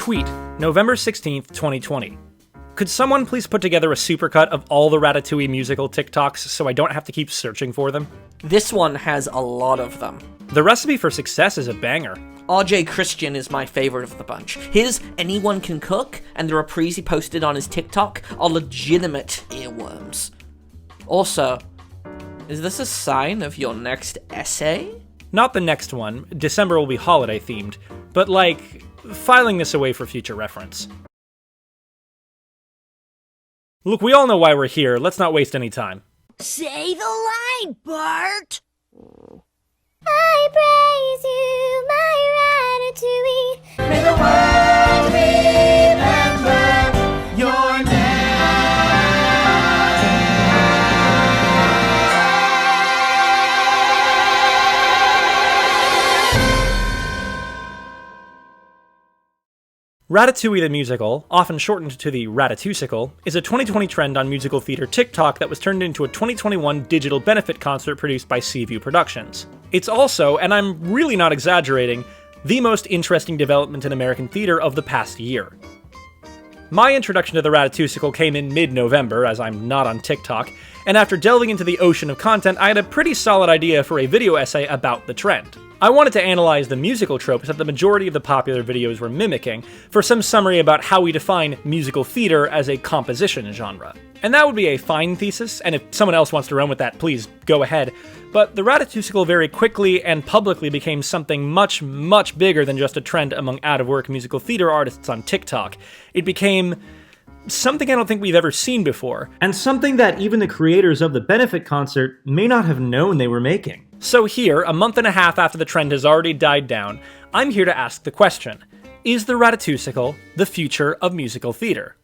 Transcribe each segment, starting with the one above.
Tweet, November 16th, 2020. Could someone please put together a supercut of all the Ratatouille musical TikToks so I don't have to keep searching for them? This one has a lot of them. The recipe for success is a banger. RJ Christian is my favorite of the bunch. His Anyone Can Cook and the reprise he posted on his TikTok are legitimate earworms. Also, is this a sign of your next essay? Not the next one. December will be holiday themed, but like, filing this away for future reference. Look, we all know why we're here. Let's not waste any time. Say the line, Bart! I praise you, my Ratatouille. May the world remember your name. Ratatouille the Musical, often shortened to the Ratatousical, is a 2020 trend on musical theater TikTok that was turned into a 2021 digital benefit concert produced by Seaview Productions. It's also, and I'm really not exaggerating, the most interesting development in American theater of the past year. My introduction to the Ratatousical came in mid-November, as I'm not on TikTok, and after delving into the ocean of content, I had a pretty solid idea for a video essay about the trend. I wanted to analyze the musical tropes that the majority of the popular videos were mimicking, for some summary about how we define musical theater as a composition genre. And that would be a fine thesis, and if someone else wants to run with that, please go ahead. But the Ratatousical very quickly and publicly became something much, much bigger than just a trend among out-of-work musical theater artists on TikTok. It became something I don't think we've ever seen before, and something that even the creators of the benefit concert may not have known they were making. So here, a month and a half after the trend has already died down, I'm here to ask the question: is the Ratatousical the future of musical theater?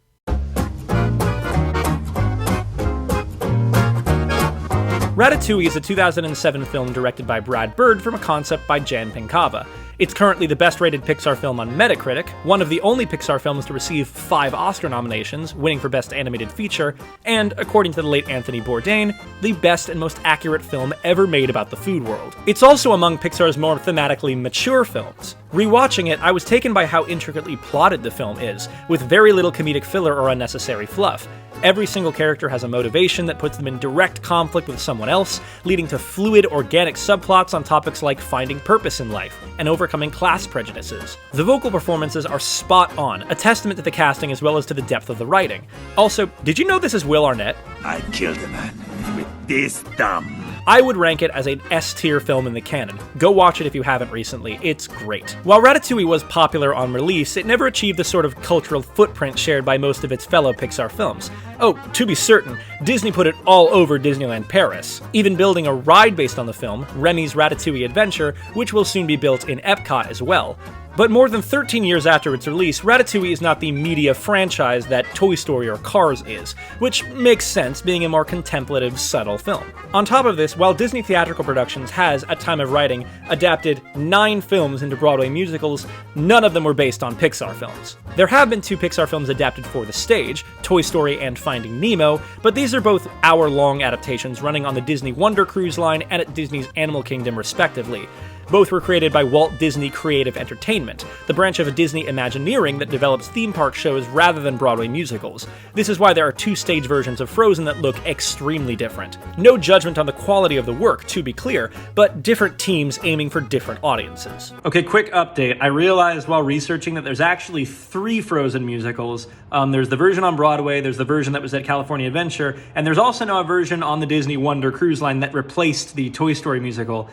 Ratatouille is a 2007 film directed by Brad Bird from a concept by Jan Pinkava. It's currently the best-rated Pixar film on Metacritic, one of the only Pixar films to receive 5 Oscar nominations, winning for Best Animated Feature, and, according to the late Anthony Bourdain, the best and most accurate film ever made about the food world. It's also among Pixar's more thematically mature films. Rewatching it, I was taken by how intricately plotted the film is, with very little comedic filler or unnecessary fluff. Every single character has a motivation that puts them in direct conflict with someone else, leading to fluid, organic subplots on topics like finding purpose in life and overcoming class prejudices. The vocal performances are spot on, a testament to the casting as well as to the depth of the writing. Also, did you know this is Will Arnett? I killed a man with this thumb. I would rank it as an S-tier film in the canon. Go watch it if you haven't recently, it's great. While Ratatouille was popular on release, it never achieved the sort of cultural footprint shared by most of its fellow Pixar films. Oh, to be certain, Disney put it all over Disneyland Paris, even building a ride based on the film, Remy's Ratatouille Adventure, which will soon be built in Epcot as well. But more than 13 years after its release, Ratatouille is not the media franchise that Toy Story or Cars is, which makes sense being a more contemplative, subtle film. On top of this, while Disney Theatrical Productions has, at time of writing, adapted 9 films into Broadway musicals, none of them were based on Pixar films. There have been 2 Pixar films adapted for the stage, Toy Story and Finding Nemo, but these are both hour-long adaptations running on the Disney Wonder Cruise Line and at Disney's Animal Kingdom respectively. Both were created by Walt Disney Creative Entertainment, the branch of Disney Imagineering that develops theme park shows rather than Broadway musicals. This is why there are 2 stage versions of Frozen that look extremely different. No judgment on the quality of the work, to be clear, but different teams aiming for different audiences. Okay, quick update. I realized while researching that there's actually 3 Frozen musicals. There's the version on Broadway, there's the version that was at California Adventure, and there's also now a version on the Disney Wonder Cruise Line that replaced the Toy Story musical,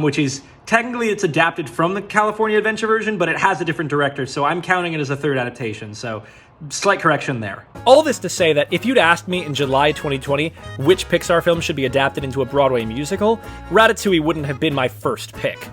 which is technically it's adapted from the California Adventure version, but it has a different director, so I'm counting it as a 3rd adaptation, so slight correction there. All this to say that if you'd asked me in July 2020 which Pixar film should be adapted into a Broadway musical, Ratatouille wouldn't have been my first pick.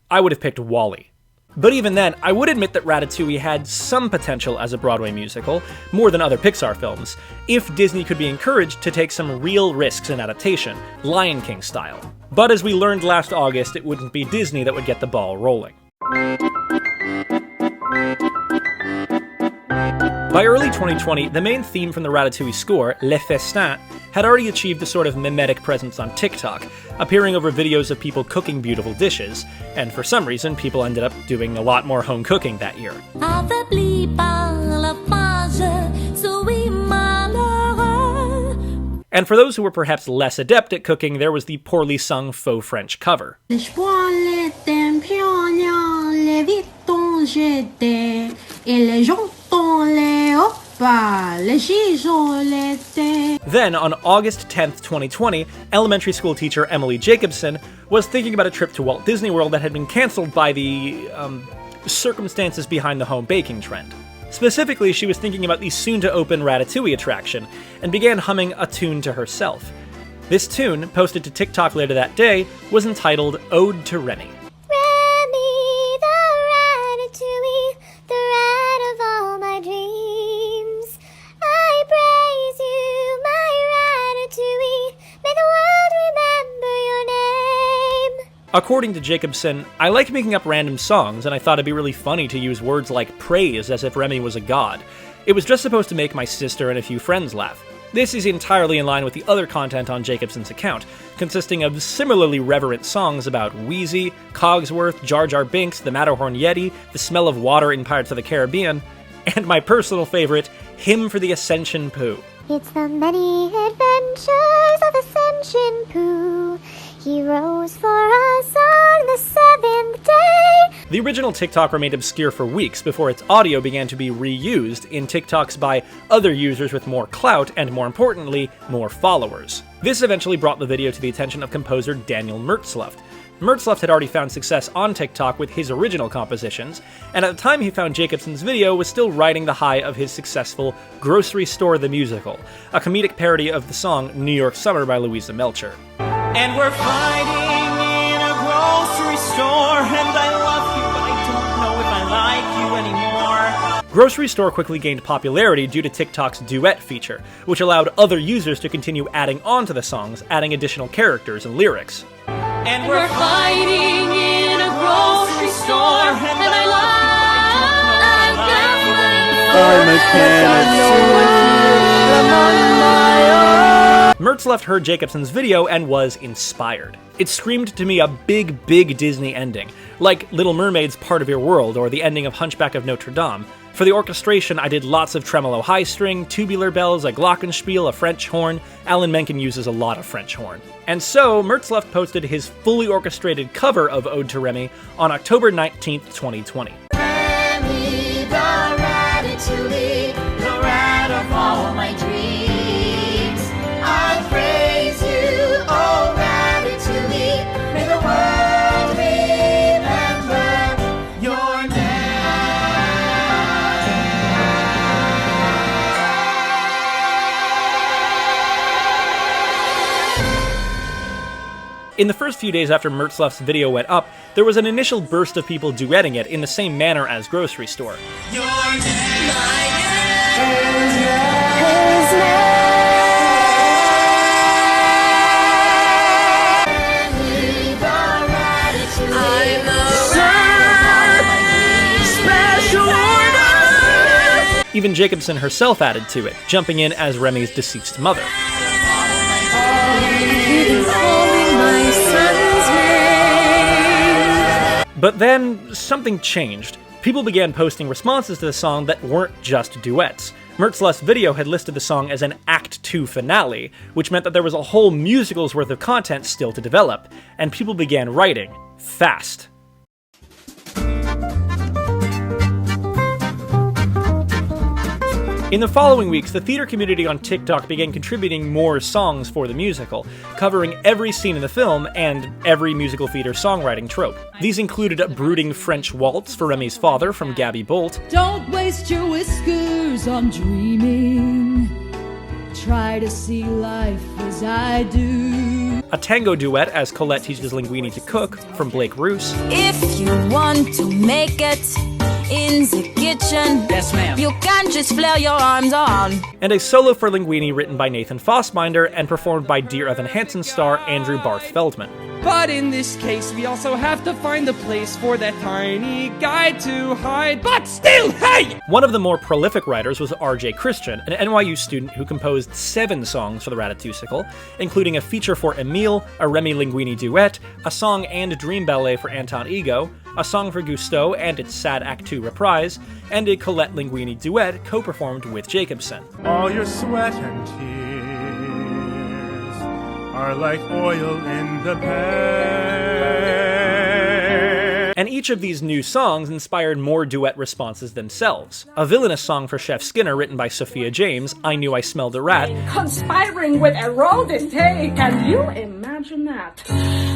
I would have picked WALL-E. But even then, I would admit that Ratatouille had some potential as a Broadway musical, more than other Pixar films, if Disney could be encouraged to take some real risks in adaptation, Lion King style. But as we learned last August, it wouldn't be Disney that would get the ball rolling. By early 2020, the main theme from the Ratatouille score, Le Festin, had already achieved a sort of mimetic presence on TikTok, appearing over videos of people cooking beautiful dishes, and for some reason, people ended up doing a lot more home cooking that year. And for those who were perhaps less adept at cooking, there was the poorly sung faux French cover. Then, on August 10th, 2020, elementary school teacher Emily Jacobson was thinking about a trip to Walt Disney World that had been cancelled by the, circumstances behind the home baking trend. Specifically, she was thinking about the soon-to-open Ratatouille attraction, and began humming a tune to herself. This tune, posted to TikTok later that day, was entitled Ode to Remy. Remy, the Ratatouille, the rat of all my dreams. I praise you, my Ratatouille, may the world remember your name. According to Jacobson, I like making up random songs, and I thought it'd be really funny to use words like praise as if Remy was a god. It was just supposed to make my sister and a few friends laugh. This is entirely in line with the other content on Jacobson's account, consisting of similarly reverent songs about Wheezy, Cogsworth, Jar Jar Binks, the Matterhorn Yeti, the smell of water in Pirates of the Caribbean, and my personal favorite, Hymn for the Ascension Poo. It's the many adventures of Ascension Pooh. He rose for us on the seventh day. The original TikTok remained obscure for weeks before its audio began to be reused in TikToks by other users with more clout and, more importantly, more followers. This eventually brought the video to the attention of composer Daniel Mertzluft. Mertzluft had already found success on TikTok with his original compositions, and at the time he found Jacobson's video was still riding the high of his successful Grocery Store the Musical, a comedic parody of the song New York Summer by Louisa Melcher. And we're fighting in a grocery store, and I love you, but I don't know if I like you anymore. Grocery Store quickly gained popularity due to TikTok's duet feature, which allowed other users to continue adding on to the songs, adding additional characters and lyrics. And we're fighting in a grocery store, and I love you, but I don't know if I like you anymore. Mertzluft heard Jacobson's video and was inspired. It screamed to me a big, big Disney ending, like Little Mermaid's Part of Your World or the ending of Hunchback of Notre Dame. For the orchestration, I did lots of tremolo high string, tubular bells, a glockenspiel, a French horn. Alan Menken uses a lot of French horn. And so, Mertzluft posted his fully orchestrated cover of Ode to Remy on October 19th, 2020. Remy, the Ratatouille, the rat of all my dreams. I praise you, oh Ratatouille, may the world remember your name. In the first few days after Mertzluft's video went up, there was an initial burst of people duetting it in the same manner as Grocery Store. Your name, Even Jacobson herself added to it, jumping in as Remy's deceased mother. But then, something changed. People began posting responses to the song that weren't just duets. Mertzluft's video had listed the song as an Act 2 finale, which meant that there was a whole musical's worth of content still to develop, and people began writing. Fast. In the following weeks, the theater community on TikTok began contributing more songs for the musical, covering every scene in the film and every musical theater songwriting trope. These included a brooding French waltz for Remy's father from Gabby Bolt. Don't waste your whiskers on dreaming. Try to see life as I do. A tango duet as Colette teaches Linguini to cook from Blake Roos. If you want to make it in the kitchen, yes, ma'am, you can't just flail your arms on. And a solo for Linguini written by Nathan Fossbinder and performed by Dear Evan Hansen star Andrew Barth Feldman. But in this case, we also have to find a place for that tiny guy to hide. But still, hey! One of the more prolific writers was R.J. Christian, an NYU student who composed 7 songs for the Ratatousical, including a feature for Emile, a Remy Linguini duet, a song and dream ballet for Anton Ego, a song for Gusteau and its Sad Act 2 reprise, and a Colette Linguini duet co-performed with Jacobson. All your sweat and tears are like oil in the pan. And each of these new songs inspired more duet responses themselves. A villainous song for Chef Skinner written by Sophia James, I Knew I Smelled a Rat, Conspiring with Herodes, hey, can you imagine that?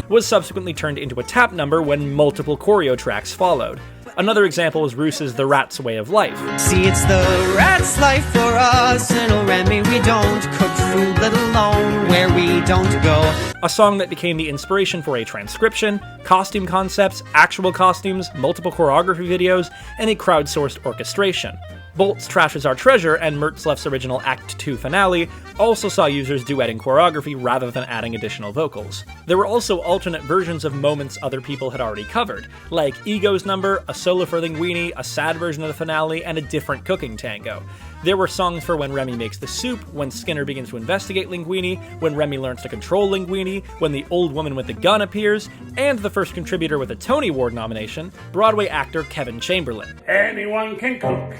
was subsequently turned into a tap number when multiple choreo tracks followed. Another example is Roos's The Rat's Way of Life. See, it's the rat's life for us in old Remy. We don't cook food, let alone where we don't go. A song that became the inspiration for a transcription, costume concepts, actual costumes, multiple choreography videos, and a crowdsourced orchestration. Bolt's Trash Is Our Treasure and Mertzluft's original Act 2 finale also saw users duetting choreography rather than adding additional vocals. There were also alternate versions of moments other people had already covered, like Ego's number, a solo for Linguini, a sad version of the finale, and a different cooking tango. There were songs for when Remy makes the soup, when Skinner begins to investigate Linguini, when Remy learns to control Linguini, when the old woman with the gun appears, and the first contributor with a Tony Award nomination, Broadway actor Kevin Chamberlain. Anyone can cook,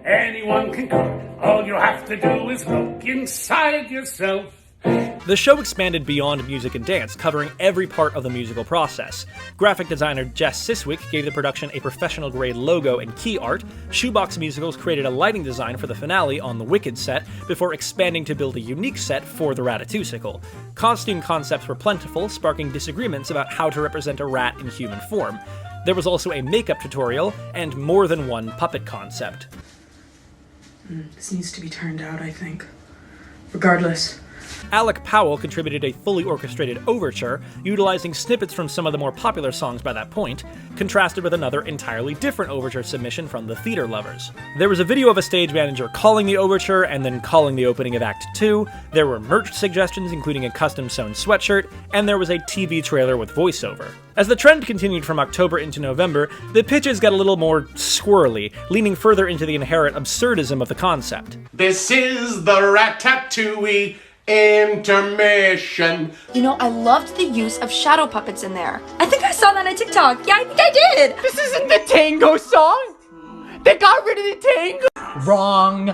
anyone can cook. All you have to do is look inside yourself. The show expanded beyond music and dance, covering every part of the musical process. Graphic designer Jess Siswick gave the production a professional-grade logo and key art. Shoebox Musicals created a lighting design for the finale on the Wicked set, before expanding to build a unique set for the Ratatousical. Costume concepts were plentiful, sparking disagreements about how to represent a rat in human form. There was also a makeup tutorial, and more than one puppet concept. This needs to be turned out, I think. Regardless. Alec Powell contributed a fully orchestrated overture, utilizing snippets from some of the more popular songs by that point, contrasted with another entirely different overture submission from the Theater Lovers. There was a video of a stage manager calling the overture and then calling the opening of Act 2, there were merch suggestions including a custom-sewn sweatshirt, and there was a TV trailer with voiceover. As the trend continued from October into November, the pitches got a little more squirrely, leaning further into the inherent absurdism of the concept. This is the Ratatouille Intermission. You know, I loved the use of shadow puppets in there. I think I saw that on TikTok. Yeah, I think I did. This isn't the tango song! They got rid of the tango! Wrong.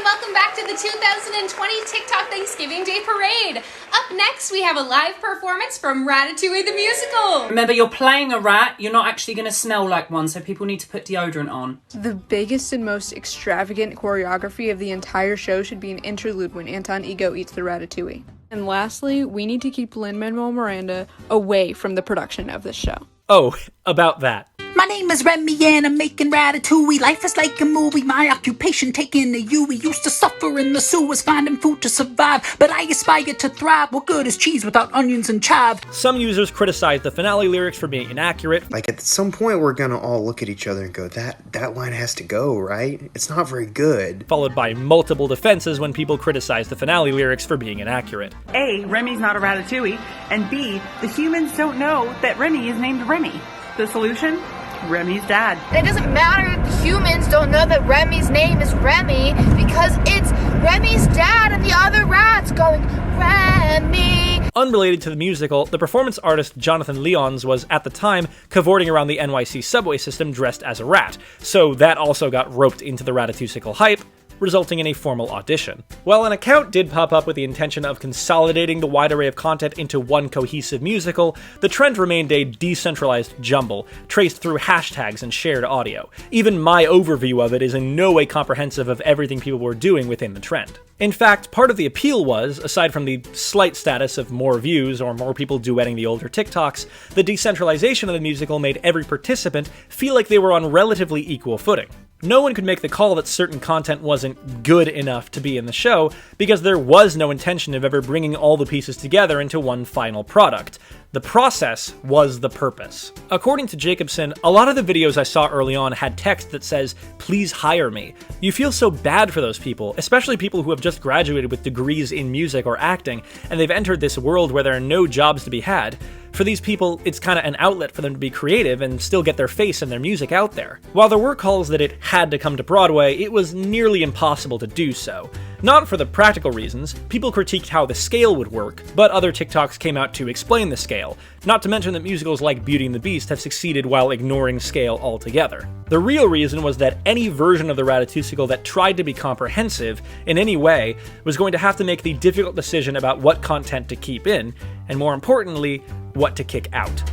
Welcome back to the 2020 TikTok Thanksgiving Day Parade. Up next, we have a live performance from Ratatouille the Musical. Remember, you're playing a rat, you're not actually going to smell like one, so people need to put deodorant on. The biggest and most extravagant choreography of the entire show should be an interlude when Anton Ego eats the ratatouille. And lastly, we need to keep Lin-Manuel Miranda away from the production of this show. Oh, about that. My name is Remy and I'm making Ratatouille. Life is like a movie, my occupation taking a U. We used to suffer in the sewers, finding food to survive. But I aspire to thrive. What good is cheese without onions and chive? Some users criticized the finale lyrics for being inaccurate. Like, at some point we're gonna all look at each other and go, that line has to go, right? It's not very good. Followed by multiple defenses when people criticized the finale lyrics for being inaccurate. A, Remy's not a Ratatouille, and B, the humans don't know that Remy is named Remy. The solution? Remy's dad. It doesn't matter if the humans don't know that Remy's name is Remy, because it's Remy's dad and the other rats going, Remy. Unrelated to the musical, the performance artist Jonathan Leons was, at the time, cavorting around the NYC subway system dressed as a rat, so that also got roped into the Ratatousical hype, resulting in a formal audition. While an account did pop up with the intention of consolidating the wide array of content into one cohesive musical, the trend remained a decentralized jumble, traced through hashtags and shared audio. Even my overview of it is in no way comprehensive of everything people were doing within the trend. In fact, part of the appeal was, aside from the slight status of more views or more people duetting the older TikToks, the decentralization of the musical made every participant feel like they were on relatively equal footing. No one could make the call that certain content wasn't good enough to be in the show, because there was no intention of ever bringing all the pieces together into one final product. The process was the purpose. According to Jacobson, a lot of the videos I saw early on had text that says, "Please hire me." You feel so bad for those people, especially people who have just graduated with degrees in music or acting, and they've entered this world where there are no jobs to be had. For these people, it's kind of an outlet for them to be creative and still get their face and their music out there. While there were calls that it had to come to Broadway, it was nearly impossible to do so. Not for the practical reasons, people critiqued how the scale would work, but other TikToks came out to explain the scale, not to mention that musicals like Beauty and the Beast have succeeded while ignoring scale altogether. The real reason was that any version of the Ratatousical that tried to be comprehensive in any way was going to have to make the difficult decision about what content to keep in, and more importantly, what to kick out.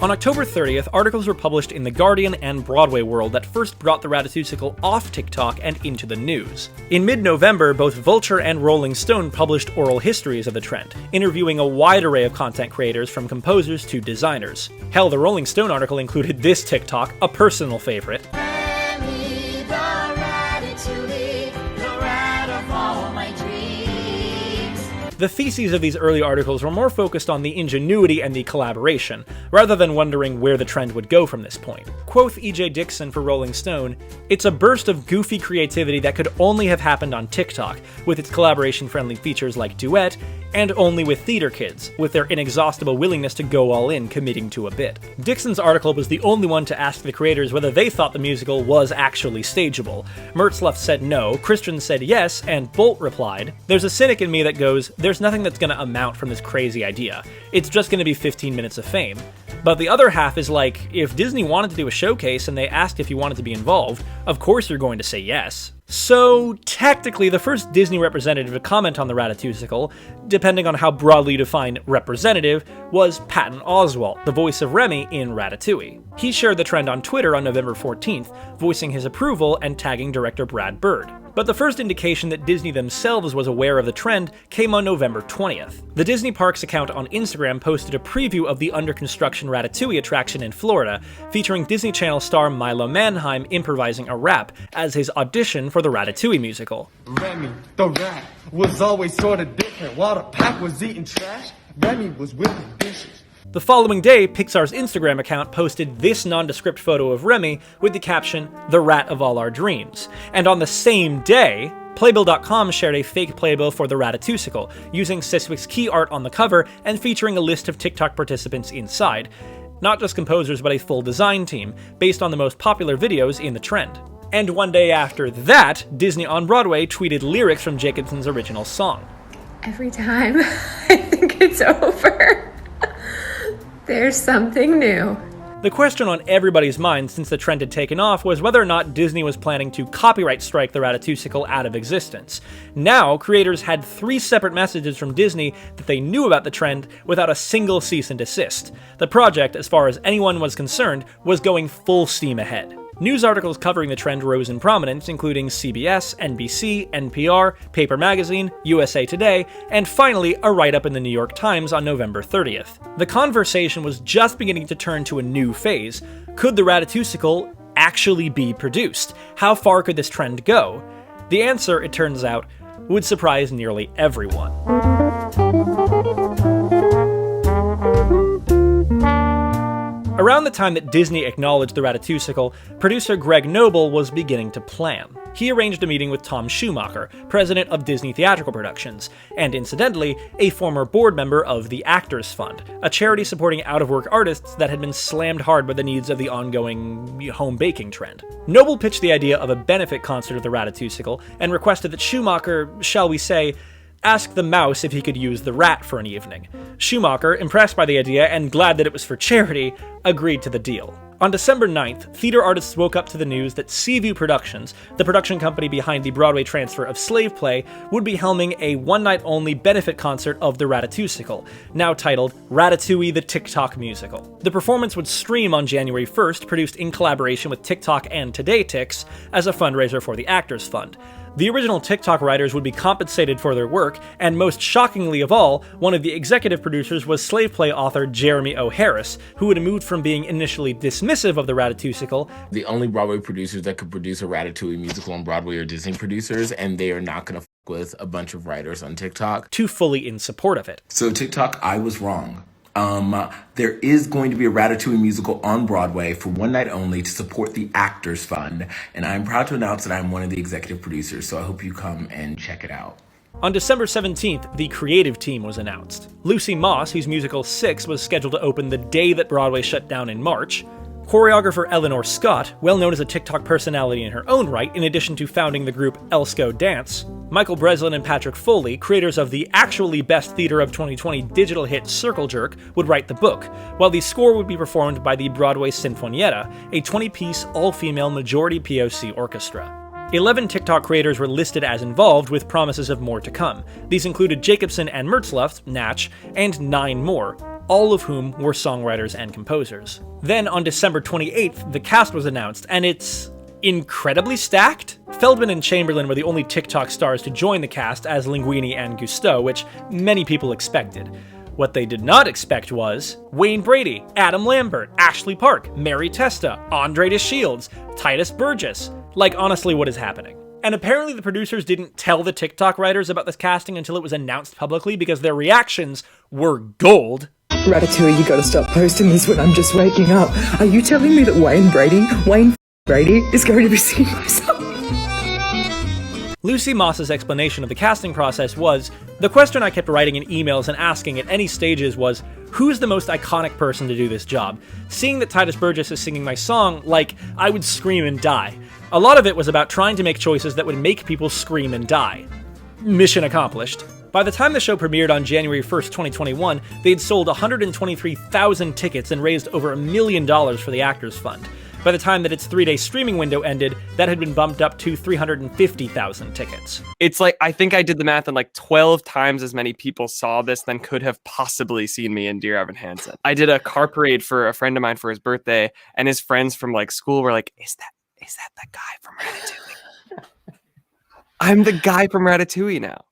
On October 30th, articles were published in The Guardian and Broadway World that first brought the Ratatousical off TikTok and into the news. In mid-November, both Vulture and Rolling Stone published oral histories of the trend, interviewing a wide array of content creators from composers to designers. Hell, the Rolling Stone article included this TikTok, a personal favorite. The theses of these early articles were more focused on the ingenuity and the collaboration, rather than wondering where the trend would go from this point. Quoth E.J. Dixon for Rolling Stone, "It's a burst of goofy creativity that could only have happened on TikTok, with its collaboration-friendly features like Duet, and only with theater kids, with their inexhaustible willingness to go all in, committing to a bit." Dixon's article was the only one to ask the creators whether they thought the musical was actually stageable. Mertzluft said no, Christian said yes, and Bolt replied, "There's a cynic in me that goes, there's nothing that's gonna amount from this crazy idea. It's just gonna be 15 minutes of fame." But the other half is like, if Disney wanted to do a showcase and they asked if you wanted to be involved, of course you're going to say yes. So, technically, the first Disney representative to comment on the Ratatousical, depending on how broadly you define representative, was Patton Oswalt, the voice of Remy in Ratatouille. He shared the trend on Twitter on November 14th, voicing his approval and tagging director Brad Bird. But the first indication that Disney themselves was aware of the trend came on November 20th. The Disney Parks account on Instagram posted a preview of the under-construction Ratatouille attraction in Florida, featuring Disney Channel star Milo Manheim improvising a rap as his audition for the Ratatouille musical. Remy, the rat, was always sort of different. While the pack was eating trash, Remy was whipping dishes. The following day, Pixar's Instagram account posted this nondescript photo of Remy with the caption, "The rat of all our dreams." And on the same day, Playbill.com shared a fake playbill for the Ratatousical, using Siswick's key art on the cover and featuring a list of TikTok participants inside. Not just composers, but a full design team, based on the most popular videos in the trend. And one day after that, Disney on Broadway tweeted lyrics from Jacobson's original song. Every time I think it's over, there's something new. The question on everybody's mind since the trend had taken off was whether or not Disney was planning to copyright strike the Ratatousical out of existence. Now, creators had 3 separate messages from Disney that they knew about the trend without a single cease and desist. The project, as far as anyone was concerned, was going full steam ahead. News articles covering the trend rose in prominence, including CBS, NBC, NPR, Paper Magazine, USA Today, and finally a write-up in the New York Times on November 30th. The conversation was just beginning to turn to a new phase. Could the Ratatousical actually be produced? How far could this trend go? The answer, it turns out, would surprise nearly everyone. Around the time that Disney acknowledged the Ratatousical, producer Greg Noble was beginning to plan. He arranged a meeting with Tom Schumacher, president of Disney Theatrical Productions, and incidentally, a former board member of the Actors Fund, a charity supporting out-of-work artists that had been slammed hard by the needs of the ongoing home baking trend. Noble pitched the idea of a benefit concert of the Ratatousical and requested that Schumacher, shall we say, ask the mouse if he could use the rat for an evening. Schumacher, impressed by the idea and glad that it was for charity, agreed to the deal. On December 9th, theater artists woke up to the news that Seaview Productions, the production company behind the Broadway transfer of Slave Play, would be helming a one-night-only benefit concert of the Ratatousical, now titled Ratatouille the TikTok Musical. The performance would stream on January 1st, produced in collaboration with TikTok and Today Tix, as a fundraiser for the Actors Fund. The original TikTok writers would be compensated for their work, and most shockingly of all, one of the executive producers was Slave Play author Jeremy O. Harris, who had moved from being initially dismissive of the Ratatousical. The only Broadway producers that could produce a Ratatouille musical on Broadway are Disney producers, and they are not going to with a bunch of writers on TikTok to fully in support of it. So TikTok, I was wrong. There is going to be a Ratatouille musical on Broadway for one night only to support the Actors Fund, and I'm proud to announce that I'm one of the executive producers, so I hope you come and check it out. On December 17th, the creative team was announced. Lucy Moss, whose musical Six was scheduled to open the day that Broadway shut down in March. Choreographer Eleanor Scott, well known as a TikTok personality in her own right, in addition to founding the group Elsco Dance. Michael Breslin and Patrick Foley, creators of the actually best theater of 2020 digital hit Circle Jerk, would write the book, while the score would be performed by the Broadway Sinfonietta, a 20-piece, all-female, majority POC orchestra. 11 TikTok creators were listed as involved, with promises of more to come. These included Jacobson and Mertzluft, Natch, and 9 more, all of whom were songwriters and composers. Then, on December 28th, the cast was announced, and it's incredibly stacked. Feldman and Chamberlain were the only TikTok stars to join the cast as Linguini and Gusteau, which many people expected. What they did not expect was Wayne Brady, Adam Lambert, Ashley Park, Mary Testa, Andre DeShields, Titus Burgess. Like, honestly, what is happening? And apparently the producers didn't tell the TikTok writers about this casting until it was announced publicly, because their reactions were gold. Ratatouille, you gotta stop posting this when I'm just waking up. Are you telling me that Wayne Brady is going to be singing my song? Lucy Moss's explanation of the casting process was, the question I kept writing in emails and asking at any stages was, who's the most iconic person to do this job? Seeing that Titus Burgess is singing my song, like, I would scream and die. A lot of it was about trying to make choices that would make people scream and die. Mission accomplished. By the time the show premiered on January 1st, 2021, they'd sold 123,000 tickets and raised over $1 million for the Actors Fund. By the time that its 3-day streaming window ended, that had been bumped up to 350,000 tickets. It's like, I think I did the math, and like 12 times as many people saw this than could have possibly seen me in Dear Evan Hansen. I did a car parade for a friend of mine for his birthday, and his friends from like school were like, is that the guy from Ratatouille? I'm the guy from Ratatouille now.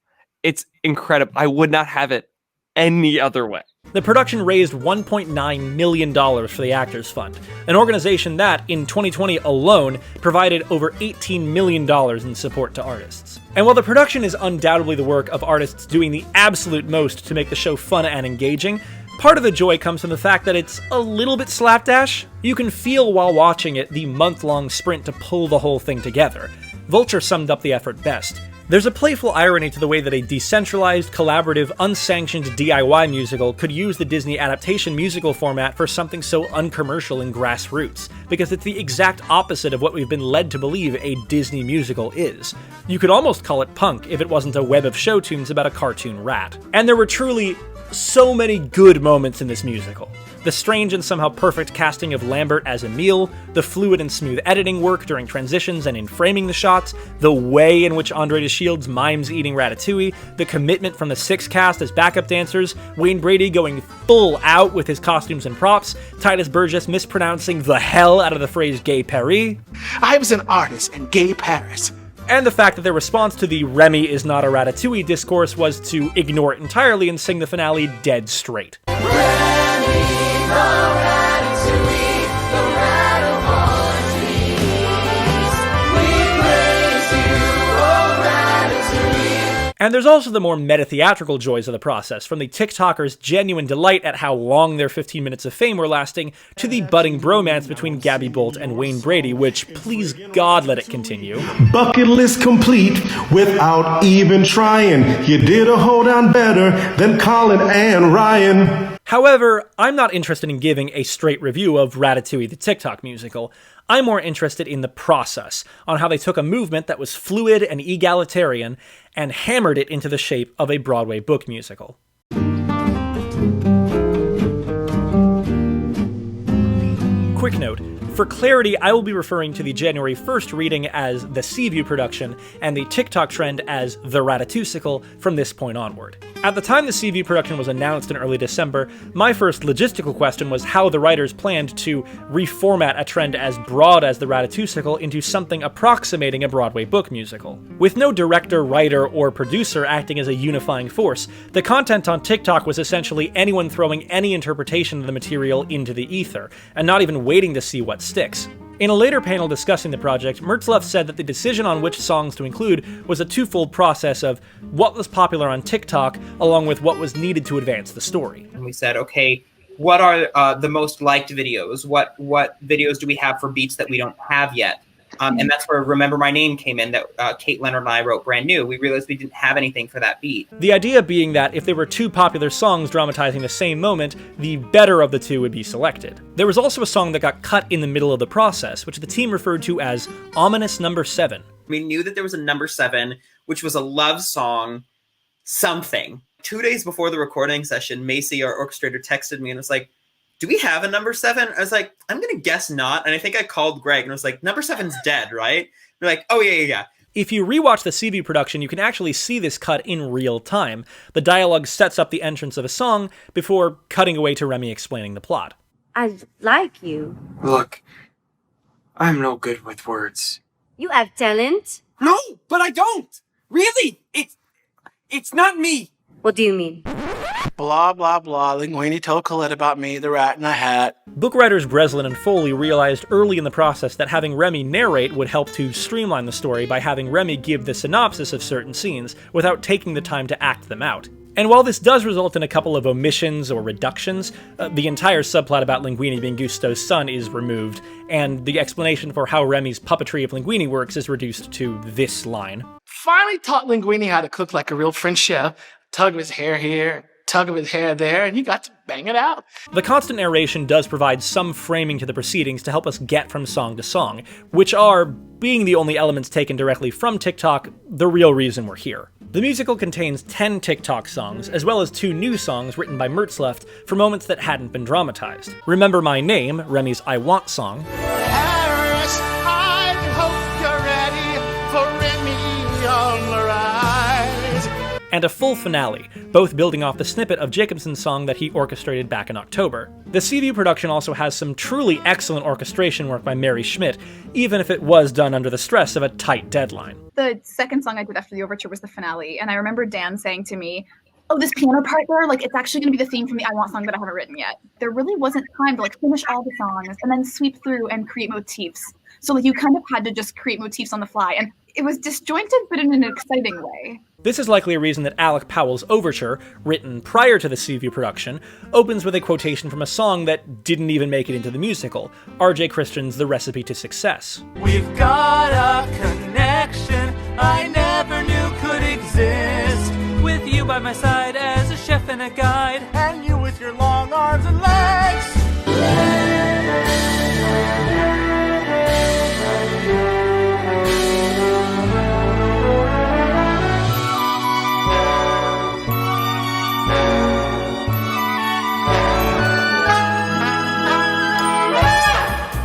It's incredible. I would not have it any other way. The production raised $1.9 million for the Actors Fund, an organization that, in 2020 alone, provided over $18 million in support to artists. And while the production is undoubtedly the work of artists doing the absolute most to make the show fun and engaging, part of the joy comes from the fact that it's a little bit slapdash. You can feel while watching it the month-long sprint to pull the whole thing together. Vulture summed up the effort best. There's a playful irony to the way that a decentralized, collaborative, unsanctioned DIY musical could use the Disney adaptation musical format for something so uncommercial and grassroots, because it's the exact opposite of what we've been led to believe a Disney musical is. You could almost call it punk if it wasn't a web of show tunes about a cartoon rat. And there were truly so many good moments in this musical. The strange and somehow perfect casting of Lambert as Emile, the fluid and smooth editing work during transitions and in framing the shots, the way in which Andre DeShields mimes eating ratatouille, the commitment from the Six cast as backup dancers, Wayne Brady going full out with his costumes and props, Titus Burgess mispronouncing the hell out of the phrase gay Paris. I was an artist in gay Paris. And the fact that their response to the Remy is not a Ratatouille discourse was to ignore it entirely and sing the finale dead straight. And there's also the more meta-theatrical joys of the process, from the TikTokers' genuine delight at how long their 15 minutes of fame were lasting, to the budding bromance between Gabby Bolt and Wayne Brady, which, please God, let it continue. Bucket list complete without even trying. You did a hold on better than Colin and Ryan. However, I'm not interested in giving a straight review of Ratatouille the TikTok musical. I'm more interested in the process, on how they took a movement that was fluid and egalitarian and hammered it into the shape of a Broadway book musical. Quick note, for clarity, I will be referring to the January 1st reading as the Seaview production and the TikTok trend as the Ratatousical from this point onward. At the time the Seaview production was announced in early December, my first logistical question was how the writers planned to reformat a trend as broad as the Ratatousical into something approximating a Broadway book musical. With no director, writer, or producer acting as a unifying force, the content on TikTok was essentially anyone throwing any interpretation of the material into the ether, and not even waiting to see what sticks. In a later panel discussing the project, Mertzluft said that the decision on which songs to include was a twofold process of what was popular on TikTok, along with what was needed to advance the story. And we said, okay, what are the most liked videos? What videos do we have for beats that we don't have yet? And that's where Remember My Name came in, that Kate Leonard and I wrote brand new. We realized we didn't have anything for that beat. The idea being that if there were two popular songs dramatizing the same moment, the better of the two would be selected. There was also a song that got cut in the middle of the process, which the team referred to as Ominous Number 7. We knew that there was a number 7, which was a love song, something. 2 days before the recording session, Macy, our orchestrator, texted me and was like, do we have a number 7? I was like, I'm going to guess not. And I think I called Greg and was like, number 7's dead, right? They're like, oh, yeah. If you rewatch the Seaview production, you can actually see this cut in real time. The dialogue sets up the entrance of a song before cutting away to Remy explaining the plot. I like you. Look, I'm no good with words. You have talent. No, but I don't. Really, it's not me. What do you mean? Blah, blah, blah. Linguini told Colette about me, the rat in a hat. Book writers Breslin and Foley realized early in the process that having Remy narrate would help to streamline the story by having Remy give the synopsis of certain scenes without taking the time to act them out. And while this does result in a couple of omissions or reductions, the entire subplot about Linguini being Gusto's son is removed, and the explanation for how Remy's puppetry of Linguini works is reduced to this line. Finally taught Linguini how to cook like a real French chef. Tug of his hair here, tug of his hair there, and you got to bang it out. The constant narration does provide some framing to the proceedings to help us get from song to song, which are, being the only elements taken directly from TikTok, the real reason we're here. The musical contains 10 TikTok songs, as well as 2 new songs written by Mertzluft for moments that hadn't been dramatized. Remember My Name, Remy's I Want song, Paris, I hope you're ready for Remy on the rise. and a full finale, both building off the snippet of Jacobson's song that he orchestrated back in October. The Seaview production also has some truly excellent orchestration work by Mary Schmidt, even if it was done under the stress of a tight deadline. The second song I did after the overture was the finale, and I remember Dan saying to me, oh, this piano part there, like, it's actually going to be the theme from the I Want song that I haven't written yet. There really wasn't time to, like, finish all the songs and then sweep through and create motifs. So, like, you kind of had to just create motifs on the fly, and it was disjointed, but in an exciting way. This is likely a reason that Alec Powell's overture, written prior to the Seaview production, opens with a quotation from a song that didn't even make it into the musical, R.J. Christian's The Recipe to Success. We've got a connection I never knew could exist. With you by my side as a chef and a guide, and you with your long arms and legs.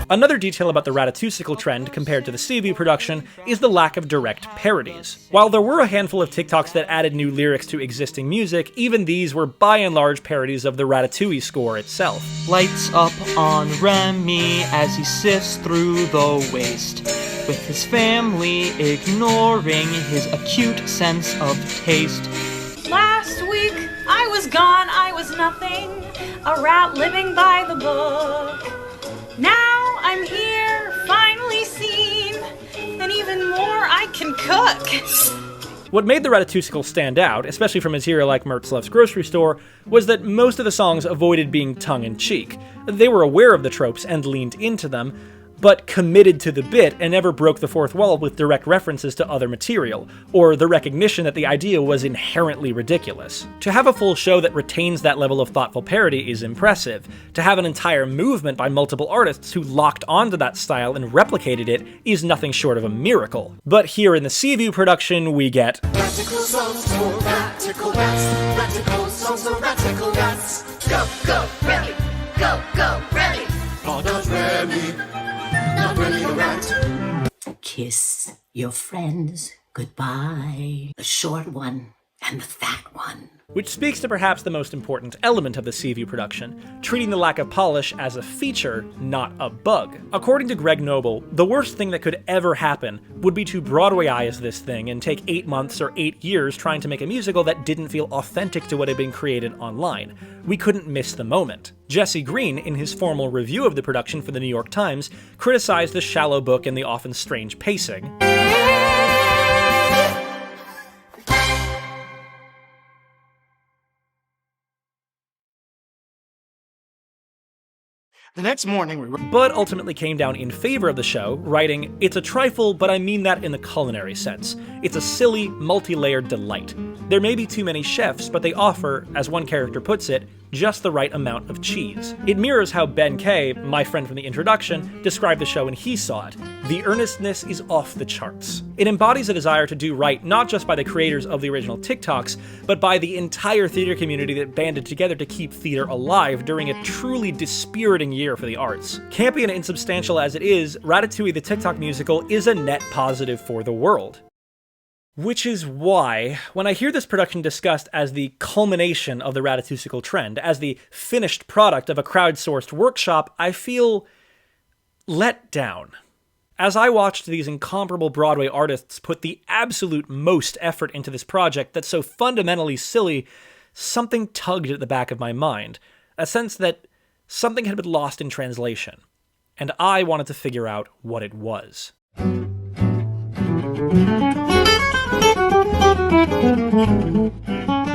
Another detail about the Ratatousical trend compared to the Seaview production is the lack of direct parodies. While there were a handful of TikToks that added new lyrics to existing music, even these were by and large parodies of the Ratatouille score itself. Lights up on Remy as he sifts through the waste, with his family ignoring his acute sense of taste. Last week, I was gone, I was nothing, a rat living by the book. Now I'm here, finally seen, and even more I can cook. What made the Ratatousical stand out, especially from material like Mertzluft's Grocery Store, was that most of the songs avoided being tongue-in-cheek. They were aware of the tropes and leaned into them, but committed to the bit and never broke the fourth wall with direct references to other material, or the recognition that the idea was inherently ridiculous. To have a full show that retains that level of thoughtful parody is impressive. To have an entire movement by multiple artists who locked onto that style and replicated it is nothing short of a miracle. But here in the Seaview production, we get Radical songs for radical rats. Radical songs for radical rats. Go, go, Remy. Go, go, Remy. Oh, not Remy. Not Remy the rat. Kiss your friends goodbye. A short one and the fat one. Which speaks to perhaps the most important element of the Seaview production, treating the lack of polish as a feature, not a bug. According to Greg Noble, the worst thing that could ever happen would be to Broadwayize this thing and take 8 months or 8 years trying to make a musical that didn't feel authentic to what had been created online. We couldn't miss the moment. Jesse Green, in his formal review of the production for the New York Times, criticized the shallow book and the often strange pacing. The next morning, but ultimately came down in favor of the show, writing, "It's a trifle, but I mean that in the culinary sense. It's a silly, multi-layered delight. There may be too many chefs, but they offer, as one character puts it, just the right amount of cheese." It mirrors how Ben Kay, my friend from the introduction, described the show when he saw it. The earnestness is off the charts. It embodies a desire to do right not just by the creators of the original TikToks, but by the entire theater community that banded together to keep theater alive during a truly dispiriting year for the arts. Campy and insubstantial as it is, Ratatouille the TikTok musical is a net positive for the world. Which is why, when I hear this production discussed as the culmination of the Ratatousical trend, as the finished product of a crowdsourced workshop, I feel let down. As I watched these incomparable Broadway artists put the absolute most effort into this project that's so fundamentally silly, something tugged at the back of my mind, a sense that something had been lost in translation, and I wanted to figure out what it was.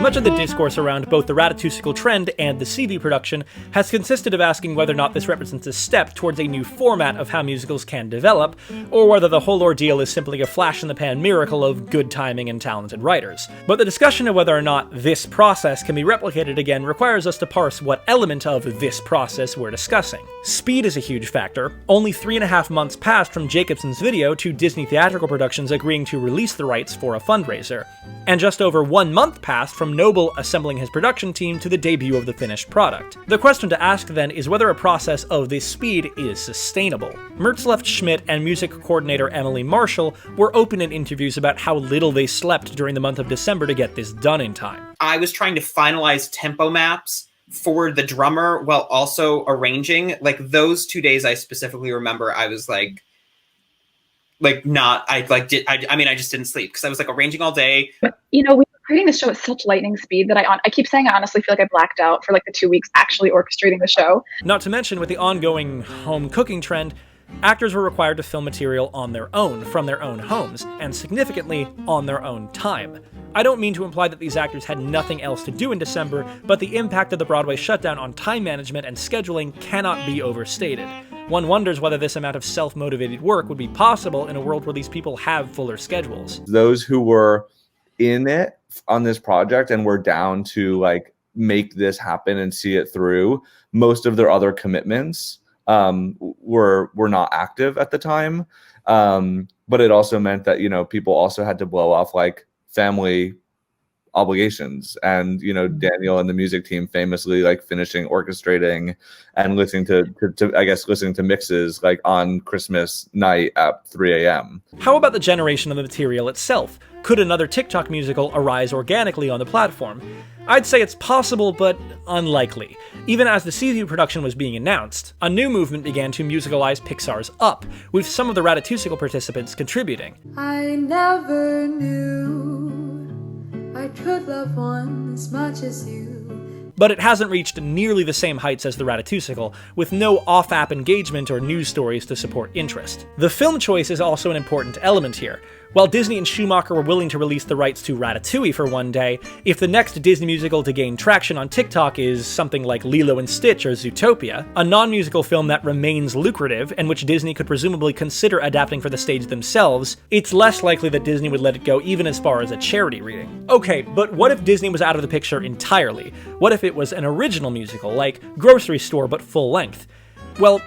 Much of the discourse around both the Ratatousical trend and the Seaview production has consisted of asking whether or not this represents a step towards a new format of how musicals can develop, or whether the whole ordeal is simply a flash-in-the-pan miracle of good timing and talented writers. But the discussion of whether or not this process can be replicated again requires us to parse what element of this process we're discussing. Speed is a huge factor. Only 3.5 months passed from Jacobson's video to Disney Theatrical Productions agreeing to release the rights for a fundraiser, and just over 1 month passed from Noble assembling his production team to the debut of the finished product. The question to ask then is whether a process of this speed is sustainable. Mertzluft Schmidt and music coordinator Emily Marshall were open in interviews about how little they slept during the month of December to get this done in time. I was trying to finalize tempo maps for the drummer while also arranging. Like those 2 days I specifically remember I was I just didn't sleep because I was arranging all day. But, we were creating the show at such lightning speed that I keep saying I honestly feel like I blacked out for the 2 weeks actually orchestrating the show. Not to mention, with the ongoing home cooking trend, actors were required to film material on their own, from their own homes, and significantly, on their own time. I don't mean to imply that these actors had nothing else to do in December, but the impact of the Broadway shutdown on time management and scheduling cannot be overstated. One wonders whether this amount of self-motivated work would be possible in a world where these people have fuller schedules. Those who were in it on this project and were down to make this happen and see it through, most of their other commitments were not active at the time. But it also meant that, people also had to blow off family obligations, and Daniel and the music team famously finishing orchestrating and listening to mixes on Christmas night at 3 a.m. How about the generation of the material itself? Could another TikTok musical arise organically on the platform? I'd say it's possible, but unlikely. Even as the Seaview production was being announced, a new movement began to musicalize Pixar's Up, with some of the Ratatousical participants contributing. I never knew I could love one as much as you. But it hasn't reached nearly the same heights as the Ratatousical, with no off-app engagement or news stories to support interest. The film choice is also an important element here. While Disney and Schumacher were willing to release the rights to Ratatouille for one day, if the next Disney musical to gain traction on TikTok is something like Lilo and Stitch or Zootopia, a non-musical film that remains lucrative and which Disney could presumably consider adapting for the stage themselves, it's less likely that Disney would let it go even as far as a charity reading. Okay, but what if Disney was out of the picture entirely? What if it was an original musical, like Grocery Store but full length? Well,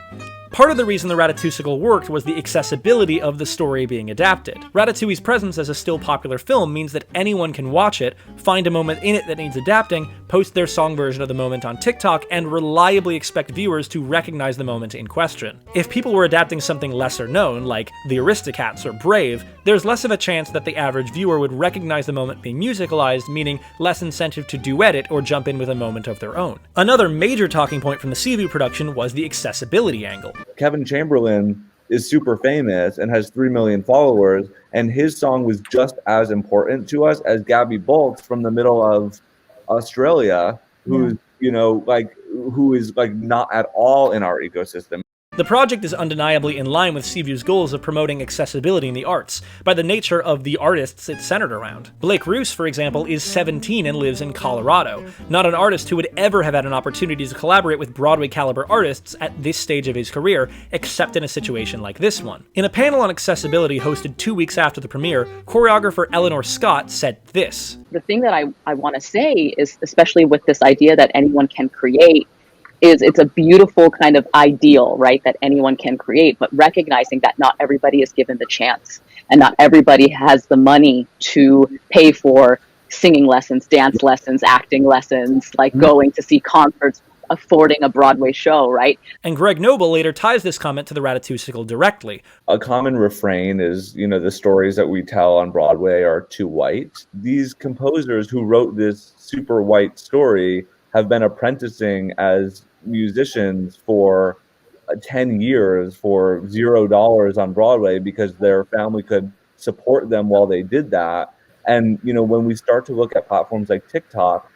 Part of the reason the Ratatousical worked was the accessibility of the story being adapted. Ratatouille's presence as a still popular film means that anyone can watch it, find a moment in it that needs adapting, post their song version of the moment on TikTok, and reliably expect viewers to recognize the moment in question. If people were adapting something lesser known, like The Aristocats or Brave, there's less of a chance that the average viewer would recognize the moment being musicalized, meaning less incentive to duet it or jump in with a moment of their own. Another major talking point from the Seaview production was the accessibility angle. Kevin Chamberlain is super famous and has 3 million followers, and his song was just as important to us as Gabby Boltz from the middle of Australia, who's, who is not at all in our ecosystem. The project is undeniably in line with Seaview's goals of promoting accessibility in the arts, by the nature of the artists it's centered around. Blake Roos, for example, is 17 and lives in Colorado, not an artist who would ever have had an opportunity to collaborate with Broadway-caliber artists at this stage of his career, except in a situation like this one. In a panel on accessibility hosted 2 weeks after the premiere, choreographer Eleanor Scott said this. The thing that I want to say is, especially with this idea that anyone can create, it's a beautiful kind of ideal, right, that anyone can create, but recognizing that not everybody is given the chance and not everybody has the money to pay for singing lessons, dance lessons, acting lessons, like going to see concerts, affording a Broadway show, right? And Greg Noble later ties this comment to the Ratatousical directly. A common refrain is, the stories that we tell on Broadway are too white. These composers who wrote this super white story have been apprenticing as musicians for 10 years for $0 on Broadway because their family could support them while they did that. And, when we start to look at platforms like TikTok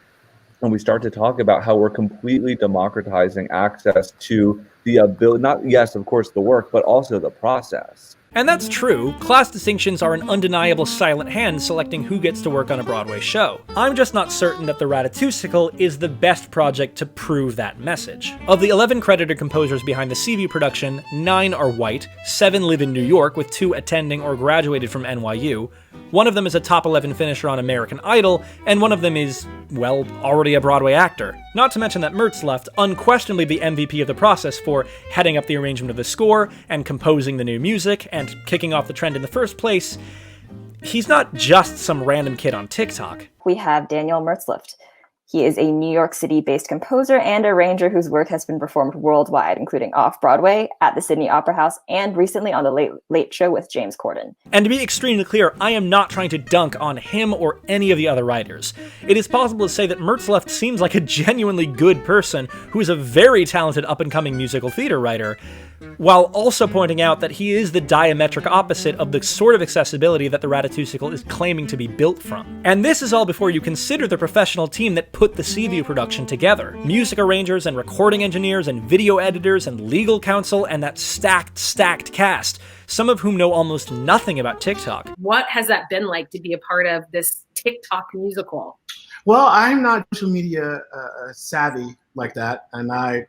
and we start to talk about how we're completely democratizing access to the ability, not, yes, of course, the work, but also the process. And that's true. Class distinctions are an undeniable silent hand selecting who gets to work on a Broadway show. I'm just not certain that the Ratatousical is the best project to prove that message. Of the 11 credited composers behind the Seaview production, 9 are white, 7 live in New York with 2 attending or graduated from NYU, one of them is a top 11 finisher on American Idol, and one of them is, well, already a Broadway actor. Not to mention that Mertzluft, unquestionably the MVP of the process for heading up the arrangement of the score, and composing the new music, and kicking off the trend in the first place, he's not just some random kid on TikTok. We have Daniel Mertzluft. He is a New York City-based composer and arranger whose work has been performed worldwide, including off-Broadway, at the Sydney Opera House, and recently on The Late Late Show with James Corden. And to be extremely clear, I am not trying to dunk on him or any of the other writers. It is possible to say that Mertzluft seems like a genuinely good person who is a very talented up-and-coming musical theater writer, while also pointing out that he is the diametric opposite of the sort of accessibility that the Ratatousical is claiming to be built from. And this is all before you consider the professional team that put the Seaview production together. Music arrangers and recording engineers and video editors and legal counsel and that stacked cast, some of whom know almost nothing about TikTok. What has that been like to be a part of this TikTok musical? Well, I'm not social media savvy like that, and I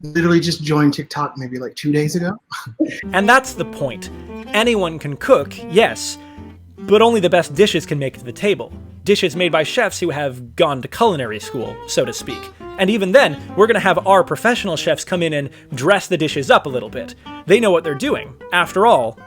literally just joined TikTok maybe like 2 days ago. And that's the point. Anyone can cook, yes, but only the best dishes can make it to the table. Dishes made by chefs who have gone to culinary school, so to speak. And even then, we're gonna have our professional chefs come in and dress the dishes up a little bit. They know what they're doing. After all,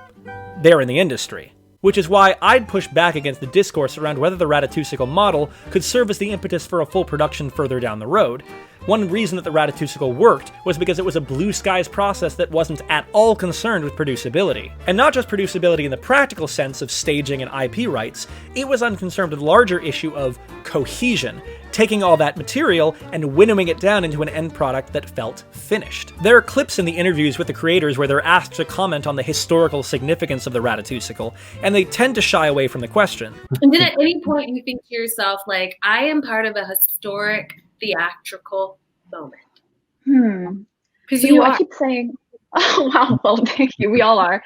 they're in the industry. Which is why I'd push back against the discourse around whether the Ratatousical model could serve as the impetus for a full production further down the road. One reason that the Ratatousical worked was because it was a blue skies process that wasn't at all concerned with producibility. And not just producibility in the practical sense of staging and IP rights, it was unconcerned with the larger issue of cohesion, taking all that material and winnowing it down into an end product that felt finished. There are clips in the interviews with the creators where they're asked to comment on the historical significance of the Ratatousical, and they tend to shy away from the question. And did at any point you think to yourself, like, I am part of a historic theatrical moment? Because I keep saying, oh wow, well thank you, we all are.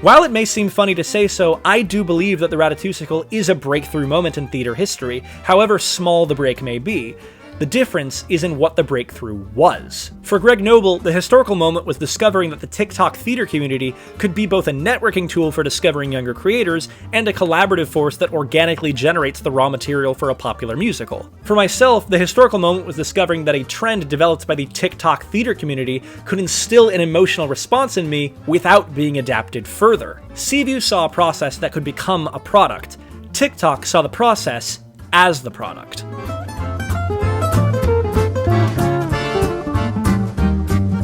While it may seem funny to say so, I do believe that the Ratatousical is a breakthrough moment in theater history, however small the break may be. The difference is in what the breakthrough was. For Greg Noble, the historical moment was discovering that the TikTok theater community could be both a networking tool for discovering younger creators and a collaborative force that organically generates the raw material for a popular musical. For myself, the historical moment was discovering that a trend developed by the TikTok theater community could instill an emotional response in me without being adapted further. Seaview saw a process that could become a product. TikTok saw the process as the product.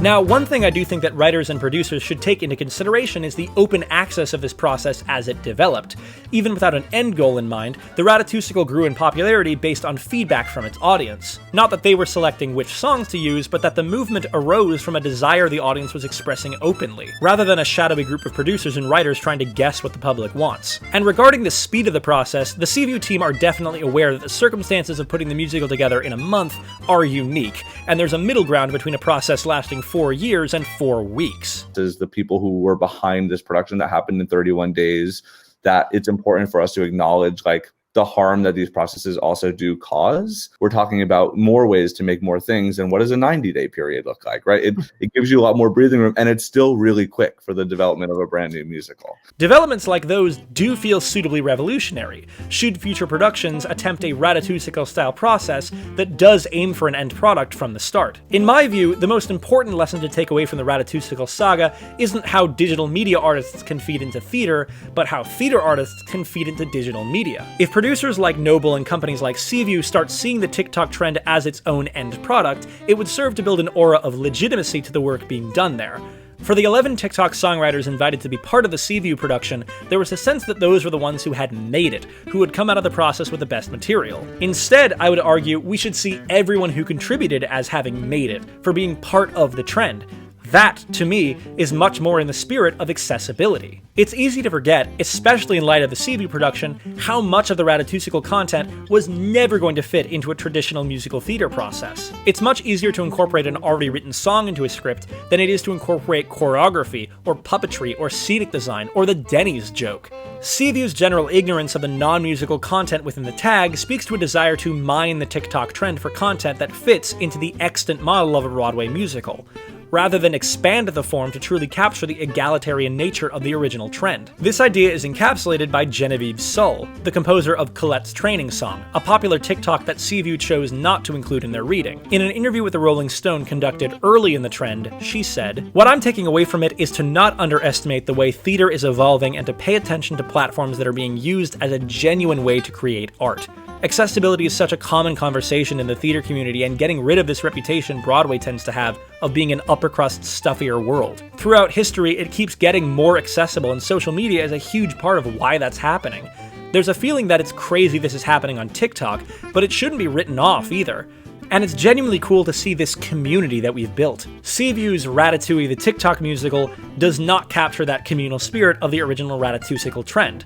Now, one thing I do think that writers and producers should take into consideration is the open access of this process as it developed. Even without an end goal in mind, the Ratatousical grew in popularity based on feedback from its audience. Not that they were selecting which songs to use, but that the movement arose from a desire the audience was expressing openly, rather than a shadowy group of producers and writers trying to guess what the public wants. And regarding the speed of the process, the Seaview team are definitely aware that the circumstances of putting the musical together in a month are unique, and there's a middle ground between a process lasting 4 years and 4 weeks. As the people who were behind this production that happened in 31 days, that it's important for us to acknowledge like the harm that these processes also do cause. We're talking about more ways to make more things, and what does a 90-day period look like, right? It gives you a lot more breathing room, and it's still really quick for the development of a brand new musical. Developments like those do feel suitably revolutionary. Should future productions attempt a Ratatousical style process that does aim for an end product from the start? In my view, the most important lesson to take away from the Ratatousical saga isn't how digital media artists can feed into theater, but how theater artists can feed into digital media. If producers like Noble and companies like Seaview start seeing the TikTok trend as its own end product, it would serve to build an aura of legitimacy to the work being done there. For the 11 TikTok songwriters invited to be part of the Seaview production, there was a sense that those were the ones who had made it, who had come out of the process with the best material. Instead, I would argue we should see everyone who contributed as having made it, for being part of the trend. That, to me, is much more in the spirit of accessibility. It's easy to forget, especially in light of the Seaview production, how much of the Ratatousical content was never going to fit into a traditional musical theater process. It's much easier to incorporate an already written song into a script than it is to incorporate choreography, or puppetry, or scenic design, or the Denny's joke. Seaview's general ignorance of the non-musical content within the tag speaks to a desire to mine the TikTok trend for content that fits into the extant model of a Broadway musical, rather than expand the form to truly capture the egalitarian nature of the original trend. This idea is encapsulated by Genevieve Sull, the composer of Colette's Training Song, a popular TikTok that Seaview chose not to include in their reading. In an interview with the Rolling Stone conducted early in the trend, she said, "What I'm taking away from it is to not underestimate the way theater is evolving and to pay attention to platforms that are being used as a genuine way to create art. Accessibility is such a common conversation in the theater community, and getting rid of this reputation Broadway tends to have of being an upper-crust, stuffier world. Throughout history, it keeps getting more accessible, and social media is a huge part of why that's happening. There's a feeling that it's crazy this is happening on TikTok, but it shouldn't be written off either. And it's genuinely cool to see this community that we've built. Seaview's Ratatouille the TikTok musical does not capture that communal spirit of the original Ratatousical trend.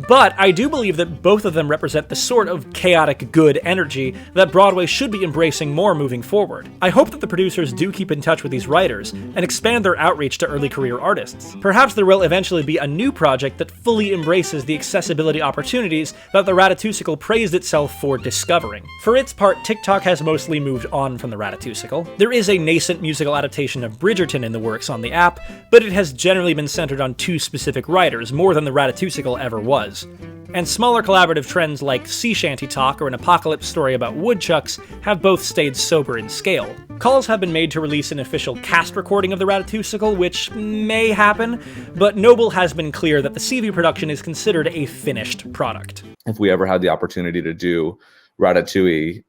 But I do believe that both of them represent the sort of chaotic good energy that Broadway should be embracing more moving forward. I hope that the producers do keep in touch with these writers and expand their outreach to early career artists. Perhaps there will eventually be a new project that fully embraces the accessibility opportunities that the Ratatousical praised itself for discovering. For its part, TikTok has mostly moved on from the Ratatousical. There is a nascent musical adaptation of Bridgerton in the works on the app, but it has generally been centered on 2 specific writers, more than the Ratatousical ever was. And smaller collaborative trends like Sea Shanty Talk or an apocalypse story about woodchucks have both stayed sober in scale. Calls have been made to release an official cast recording of the Ratatousical, which may happen, but Noble has been clear that the Seaview production is considered a finished product. If we ever had the opportunity to do Ratatouille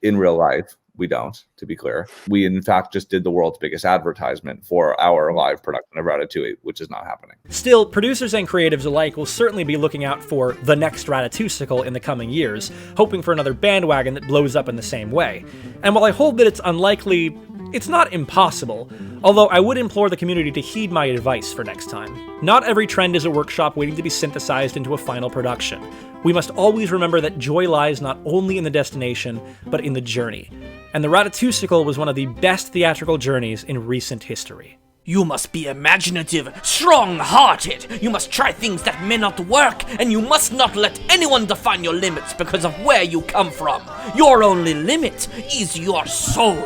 in real life, we don't, to be clear. We, in fact, just did the world's biggest advertisement for our live production of Ratatouille, which is not happening. Still, producers and creatives alike will certainly be looking out for the next Ratatousical in the coming years, hoping for another bandwagon that blows up in the same way. And while I hold that it's unlikely, it's not impossible, although I would implore the community to heed my advice for next time. Not every trend is a workshop waiting to be synthesized into a final production. We must always remember that joy lies not only in the destination, but in the journey. And the Ratatousical was one of the best theatrical journeys in recent history. You must be imaginative, strong-hearted. You must try things that may not work, and you must not let anyone define your limits because of where you come from. Your only limit is your soul.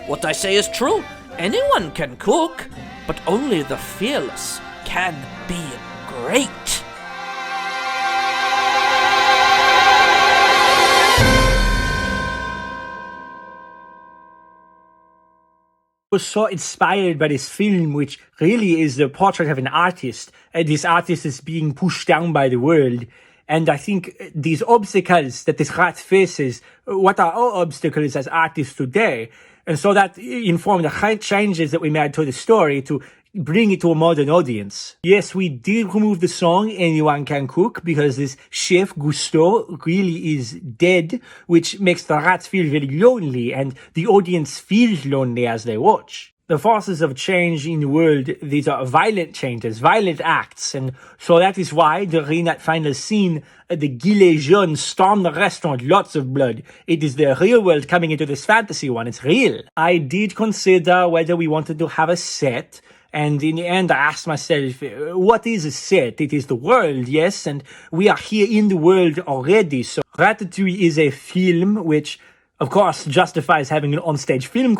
What I say is true. Anyone can cook, but only the fearless can be great. Was so inspired by this film, which really is the portrait of an artist. And this artist is being pushed down by the world. And I think these obstacles that this rat faces, what are our obstacles as artists today? And so that informed the changes that we made to the story to bring it to a modern audience. Yes, we did remove the song Anyone Can Cook because this chef Gusteau really is dead, which makes the rats feel very lonely and the audience feels lonely as they watch. The forces of change in the world, these are violent changes, violent acts, and so that is why during that final scene, the gilets jaunes storm the restaurant, lots of blood. It is the real world coming into this fantasy one, it's real. I did consider whether we wanted to have a set, and in the end, I asked myself, what is a set? It is the world, yes, and we are here in the world already. So Ratatouille is a film which, of course, justifies having an onstage film crew.